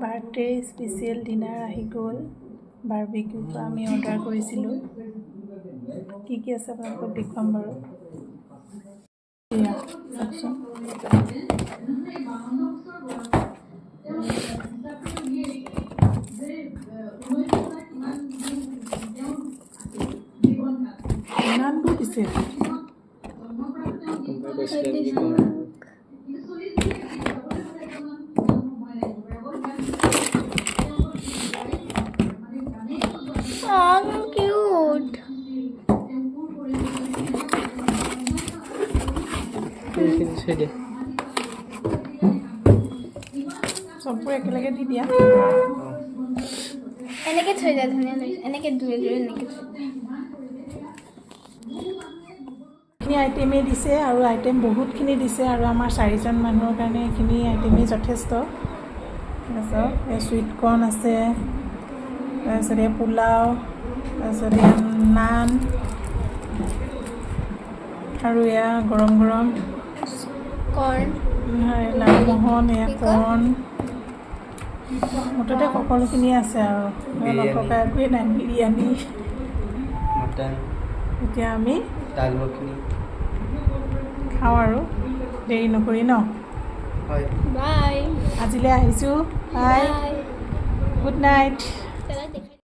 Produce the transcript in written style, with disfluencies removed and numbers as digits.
Birthday special dinner আহি গ'ল। Barbecue আমি অৰ্ডাৰ কৰিছিলোঁ। কি কি আছে আপোনালোকক দেখুৱাম বাৰু। চাওকচোন। ইমানবোৰ দিছে। Cute. সববোৰ একেলগে দি দিয়া। এনেকে থৈ দিয়া ধুনীয়া লাগিছে। এনেকে দূৰে দূৰে এনেকে থৈ দিয়া। এইখিনি আইটেমেই দিছে আৰু আইটেম বহুতখিনি দিছে আৰু আমাৰ 4জন মানুহৰ কাৰণে এইখিনি আইটেমেই যথেষ্ট। তাৰপিছত চুইট কৰ্ণ আছে, তাৰপিছতে পোলাও, তাৰপিছতে নান আৰু এয়া গৰম গৰম কৰ্ণ, লালমোহন, এয়া কৰ্ণ, মুঠতে সকলোখিনি আছে আৰু নথকা একোৱেই নাই। বিৰিয়ানী, এতিয়া আমি খাওঁ আৰু দেৰি নকৰি ন। বাই, আজিলৈ আহিছোঁ। বাই, গুড নাইট।